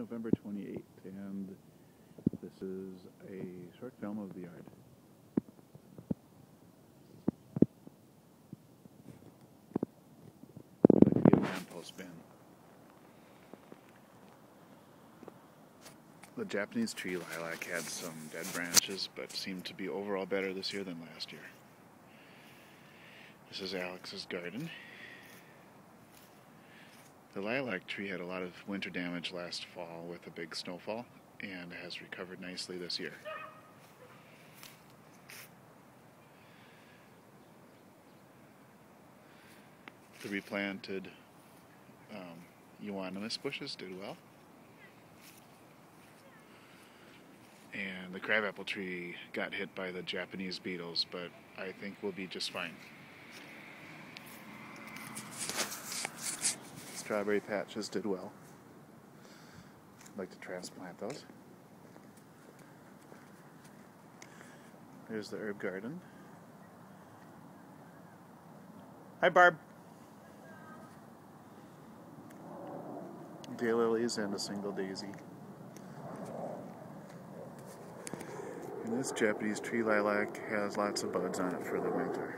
November 28th, and this is a short film of the yard. I'd like to give a handpost spin. The Japanese tree lilac had some dead branches, but seemed to be overall better this year than last year. This is Alex's garden. The lilac tree had a lot of winter damage last fall with a big snowfall and has recovered nicely this year. The replanted euonymus bushes did well. And the crabapple tree got hit by the Japanese beetles, but I think we'll be just fine. Strawberry patches did well. I'd like to transplant those. There's the herb garden. Hi, Barb. Daylilies and a single daisy. And this Japanese tree lilac has lots of buds on it for the winter.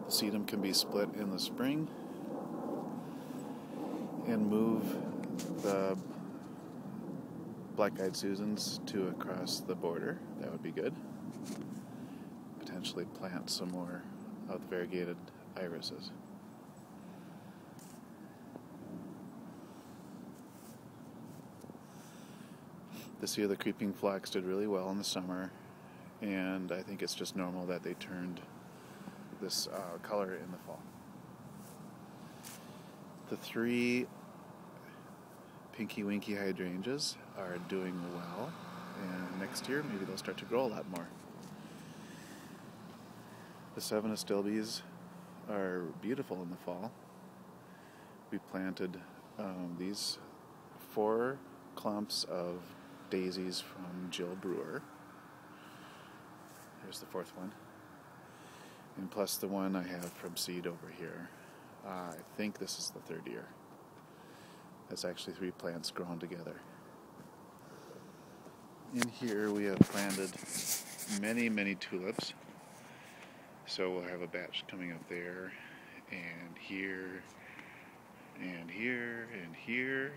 The sedum can be split in the spring and move the black-eyed Susans to across the border. That would be good. Potentially plant some more of the variegated irises. This year the creeping phlox did really well in the summer, and I think it's just normal that they turned this color in the fall. The three Pinky Winky hydrangeas are doing well, and next year maybe they'll start to grow a lot more. The 7 astilbes are beautiful in the fall. We planted these 4 clumps of daisies from Jill Brewer. Here's the 4th one. And plus the one I have from seed over here. I think this is the 3rd year. That's actually 3 plants grown together. In here we have planted many tulips. So we'll have a batch coming up there, and here, and here, and here,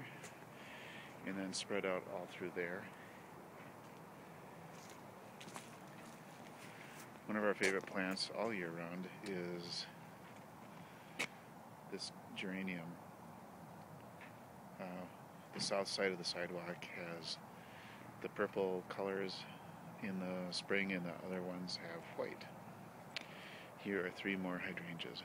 and then spread out all through there. One of our favorite plants all year round is this geranium. The south side of the sidewalk has the purple colors in the spring, and the other ones have white. Here are 3 more hydrangeas.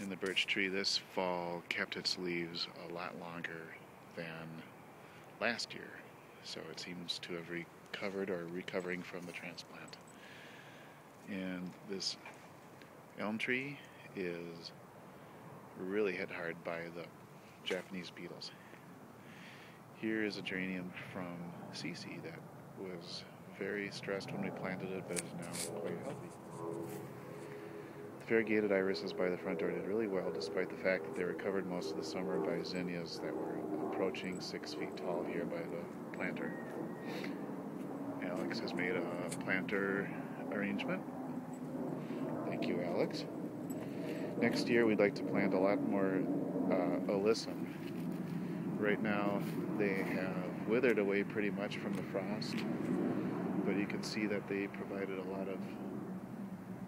And the birch tree this fall kept its leaves a lot longer than last year, so it seems to have recovered or recovering from the transplant. And this elm tree is really hit hard by the Japanese beetles. Here is a geranium from Cece that was very stressed when we planted it, but is now quite healthy. The variegated irises by the front door did really well, despite the fact that they were covered most of the summer by zinnias that were approaching 6 feet tall here by the planter. Alex has made a planter arrangement. Thank you, Alex. Next year we'd like to plant a lot more alyssum. Right now they have withered away pretty much from the frost, but you can see that they provided a lot of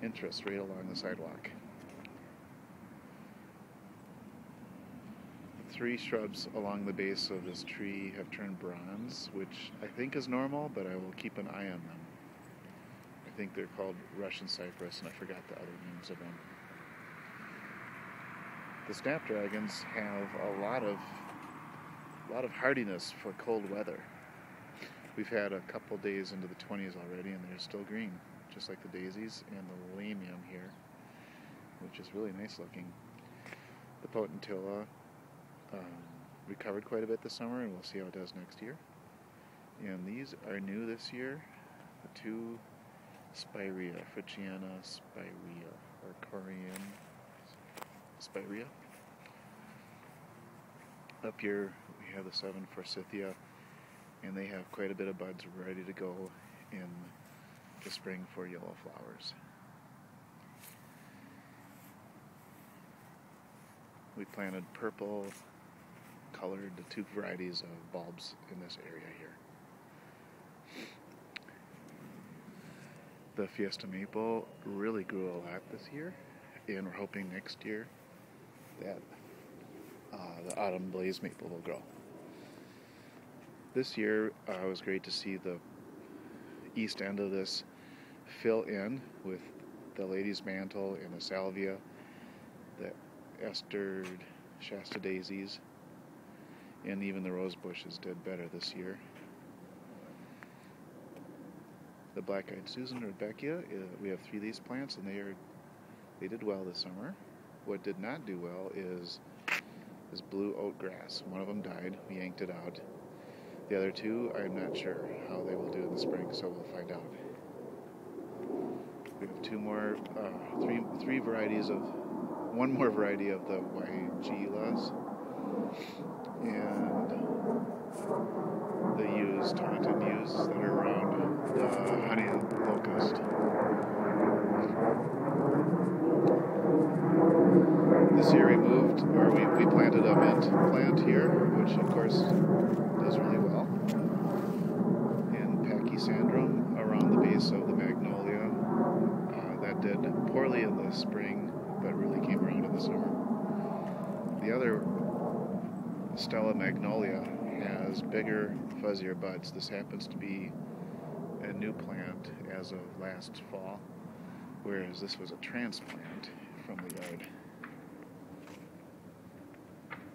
interest right along the sidewalk. The 3 shrubs along the base of this tree have turned bronze, which I think is normal, but I will keep an eye on them. I think they're called Russian cypress, and I forgot the other names of them. The snapdragons have a lot of hardiness for cold weather. We've had a couple days into the 20s already, and they're still green, just like the daisies and the lamium here, which is really nice looking. The potentilla recovered quite a bit this summer, and we'll see how it does next year. And these are new this year, the 2 Spirea, Fujiana Spirea, or Corian Spirea. Up here we have the 7 Forsythia, and they have quite a bit of buds ready to go in the spring for yellow flowers. We planted purple colored, the 2 varieties of bulbs in this area here. The Fiesta Maple really grew a lot this year, and we're hoping next year that the Autumn Blaze Maple will grow. This year it was great to see the east end of this fill in with the Lady's Mantle and the Salvia, the Estered Shasta Daisies, and even the rose bushes did better this year. The Black-Eyed Susan or Rudbeckia, we have 3 of these plants, and they did well this summer. What did not do well is blue oat grass. One of them died. We yanked it out. The other 2, I'm not sure how they will do in the spring, so we'll find out. We have 2 more, 3 varieties of, 1 more variety of the Weigelas, and the yews, Taunton yews that are around the honey locust. This year we planted a mint plant here, which of course does really well. And Pachysandrum around the base of the magnolia. That did poorly in the spring, but really came around in the summer. The other Stella Magnolia has bigger, fuzzier buds. This happens to be a new plant as of last fall, whereas this was a transplant from the yard.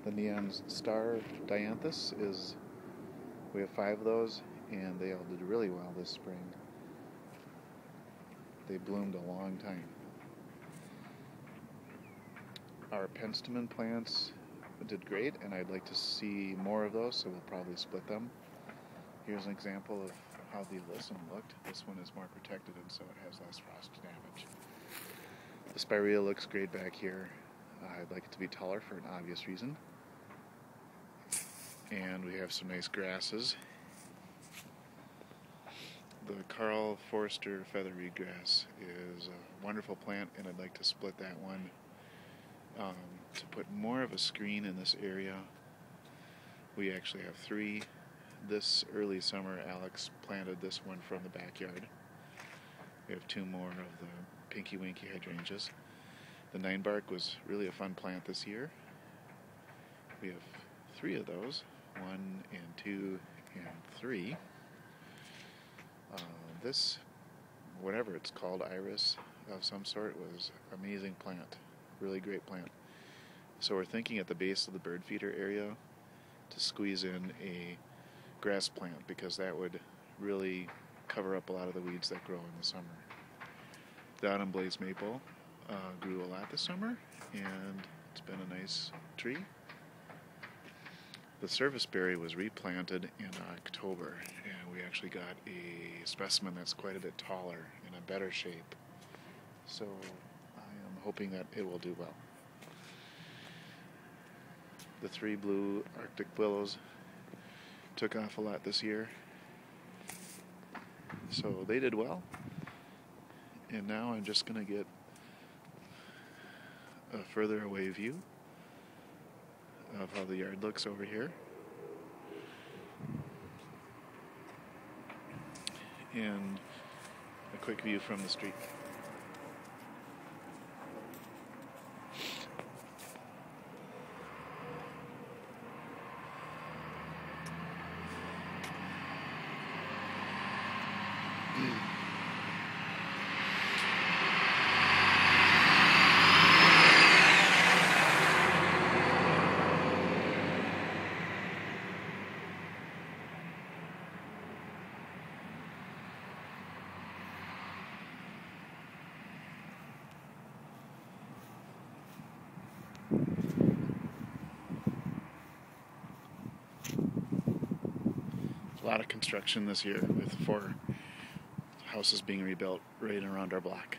The Neon Star Dianthus we have 5 of those, and they all did really well this spring. They bloomed a long time. Our penstemon plants did great, and I'd like to see more of those, so we'll probably split them. Here's an example of how the alyssum looked. This one is more protected, and so it has less frost damage. The Spirea looks great back here. I'd like it to be taller for an obvious reason. And we have some nice grasses. The Carl Forster featherweed grass is a wonderful plant, and I'd like to split that one to put more of a screen in this area. We actually have 3. This early summer, Alex planted this one from the backyard. We have 2 more of the Pinky Winky hydrangeas. The 9-bark was really a fun plant this year. We have 3 of those, 1 and 2 and 3. This, whatever it's called, iris of some sort, was an amazing plant. Really great plant. So we're thinking at the base of the bird feeder area to squeeze in a grass plant, because that would really cover up a lot of the weeds that grow in the summer. The Autumn Blaze Maple grew a lot this summer, and it's been a nice tree. The Serviceberry was replanted in October, and we actually got a specimen that's quite a bit taller and in better shape. So I am hoping that it will do well. The 3 blue Arctic willows took off a lot this year, so they did well. And now I'm just going to get a further away view of how the yard looks over here. And a quick view from the street. A lot of construction this year, with 4 houses being rebuilt right around our block.